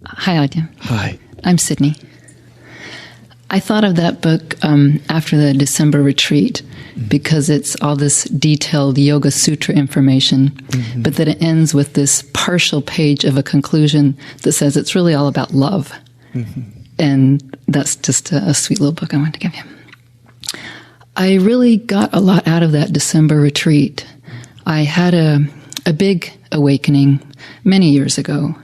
Hi, Adya. Hi. I'm Sydney. I thought of that book after the December retreat because it's all this detailed Yoga Sutra information, but that it ends with this partial page of a conclusion that says it's really all about love. And that's just a sweet little book I wanted to give you. I really got a lot out of that December retreat. I had a big awakening many years ago.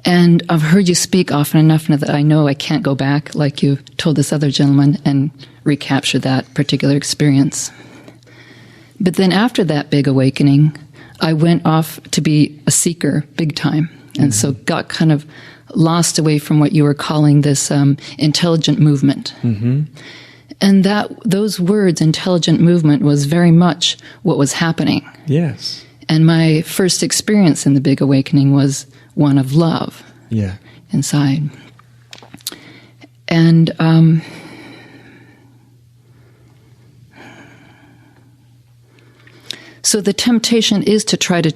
And I've heard you speak often enough that I know I can't go back, like you told this other gentleman, and recapture that particular experience. But then after that big awakening, I went off to be a seeker big time. And so got kind of lost away from what you were calling this intelligent movement. And those words, intelligent movement, was very much what was happening. Yes. And my first experience in the big awakening was one of love inside. And so the temptation is to try to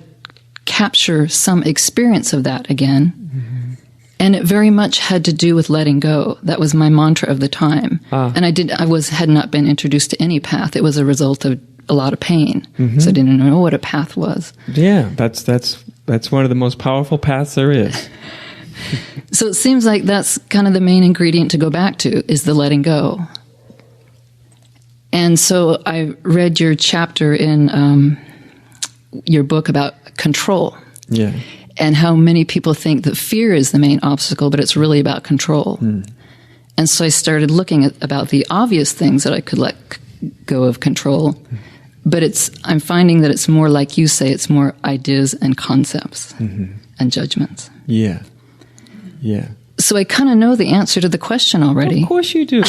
capture some experience of that again. And it very much had to do with letting go. That was my mantra of the time. And had not been introduced to any path. It was a result of a lot of pain. So I didn't know what a path was. Yeah, that's one of the most powerful paths there is. So it seems like that's kind of the main ingredient to go back to, is the letting go. And so I read your chapter in your book about control. Yeah. And how many people think that fear is the main obstacle, but it's really about control. And so I started looking at about the obvious things that I could let go of control. But I'm finding that it's more, like you say, it's more ideas and concepts and judgments. Yeah. Yeah. So I kind of know the answer to the question already. Of course you do.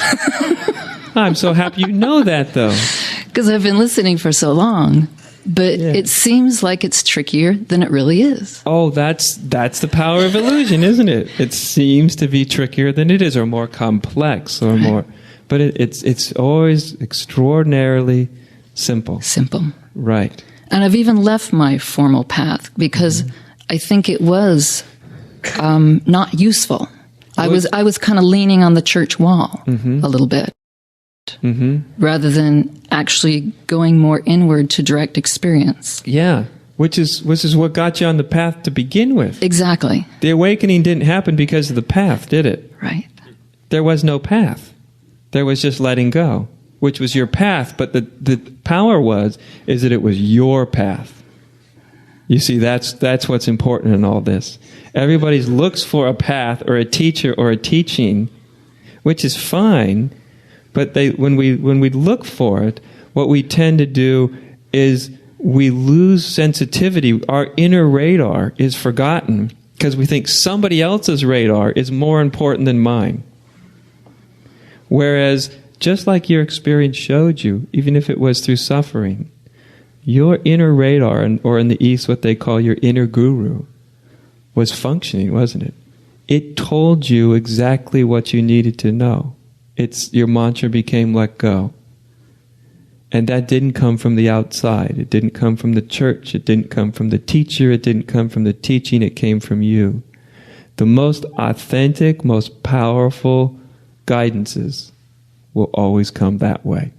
I'm so happy you know that, though. Because I've been listening for so long. But it seems like it's trickier than it really is. Oh, that's the power of illusion, isn't it? It seems to be trickier than it is, or more complex, or more. But it's always extraordinarily simple. Simple. Right. And I've even left my formal path because I think it was not useful. I was kind of leaning on the church wall a little bit. Rather than actually going more inward to direct experience. Yeah, which is what got you on the path to begin with. Exactly. The awakening didn't happen because of the path, did it? Right. There was no path. There was just letting go, which was your path, but the power is that it was your path. You see, that's what's important in all this. Everybody looks for a path or a teacher or a teaching, which is fine. But when we look for it, what we tend to do is we lose sensitivity. Our inner radar is forgotten because we think somebody else's radar is more important than mine. Whereas, just like your experience showed you, even if it was through suffering, your inner radar, or in the East what they call your inner guru, was functioning, wasn't it? It told you exactly what you needed to know. Your mantra became let go. And that didn't come from the outside. It didn't come from the church. It didn't come from the teacher. It didn't come from the teaching. It came from you. The most authentic, most powerful guidances will always come that way.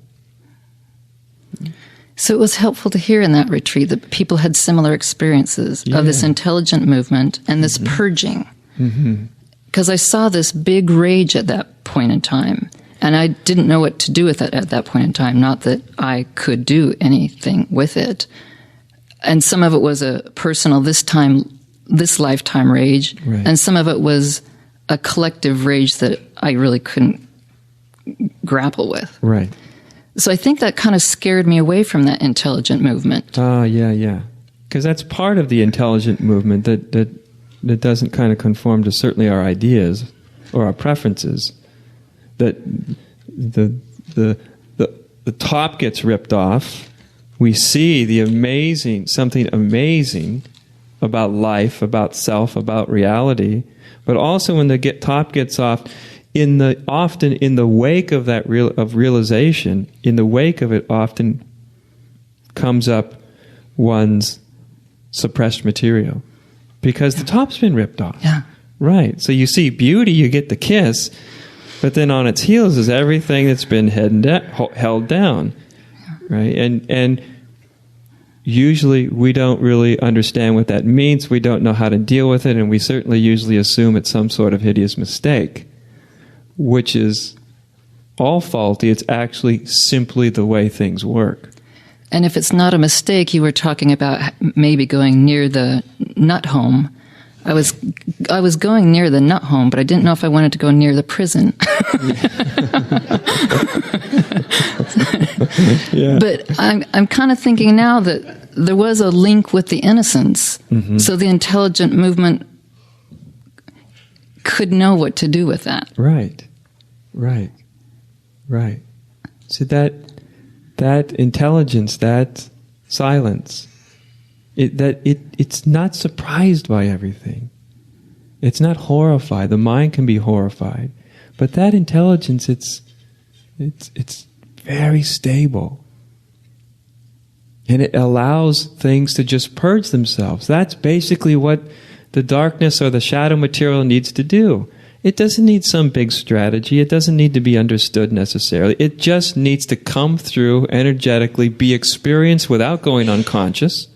So it was helpful to hear in that retreat that people had similar experiences of this intelligent movement and this purging. Because I saw this big rage at that point in time, and I didn't know what to do with it at that point in time. Not that I could do anything with it. And some of it was a personal, this lifetime rage, and some of it was a collective rage that I really couldn't grapple with. Right. So I think that kind of scared me away from that intelligent movement. Yeah. Because that's part of the intelligent movement that doesn't kind of conform to certainly our ideas or our preferences. That the top gets ripped off. We see something amazing about life, about self, about reality. But also when the top gets off, often in the wake of that realization, in the wake of it often comes up one's suppressed material. Because the top's been ripped off. Yeah. Right. So you see beauty, you get the kiss, but then on its heels is everything that's been held down. Right? And usually we don't really understand what that means. We don't know how to deal with it, and we certainly usually assume it's some sort of hideous mistake, which is all faulty. It's actually simply the way things work. And if it's not a mistake, you were talking about maybe going near the nut home. I was going near the nut home, but I didn't know if I wanted to go near the prison. Yeah. But I'm kind of thinking now that there was a link with the innocence, Mm-hmm. so the intelligent movement could know what to do with that. Right. So that intelligence, that silence, it's not surprised by everything. It's not horrified. The mind can be horrified, but that intelligence, it's very stable, and it allows things to just purge themselves. That's basically what the darkness or the shadow material needs to do. It doesn't need some big strategy. It doesn't need to be understood necessarily. It just needs to come through energetically, be experienced without going unconscious,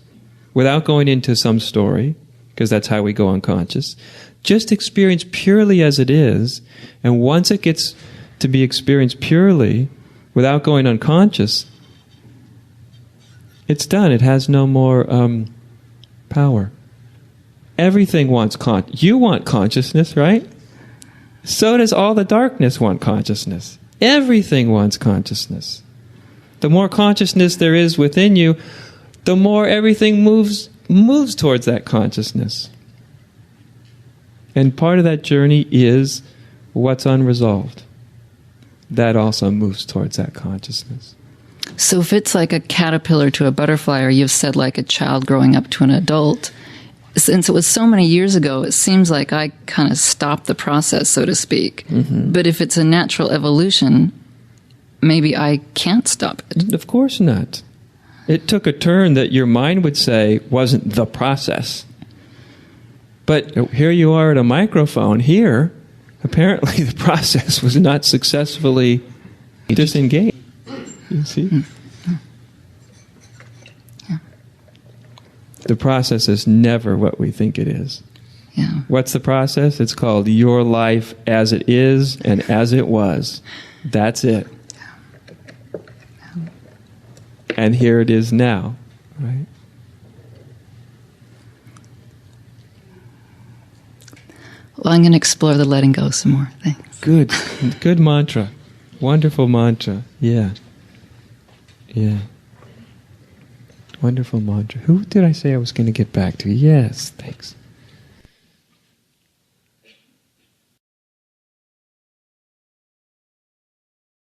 without going into some story, because that's how we go unconscious. Just experience purely as it is, and once it gets to be experienced purely, without going unconscious, it's done. It has no more power. Everything wants you want consciousness, right? So does all the darkness want consciousness. Everything wants consciousness. The more consciousness there is within you, the more everything moves towards that consciousness. And part of that journey is what's unresolved. That also moves towards that consciousness. So if it's like a caterpillar to a butterfly, or you've said like a child growing up to an adult, since it was so many years ago, it seems like I kind of stopped the process, so to speak. Mm-hmm. But if it's a natural evolution, maybe I can't stop it. Of course not. It took a turn that your mind would say wasn't the process. But here you are at a microphone here. Apparently the process was not successfully disengaged. You see? Mm-hmm. Yeah. The process is never what we think it is. Yeah. What's the process? It's called your life as it is and as it was. That's it. And here it is now, right? Well, I'm going to explore the letting go some more. Thanks. Good mantra. Wonderful mantra. Yeah. Wonderful mantra. Who did I say I was going to get back to? Yes, thanks.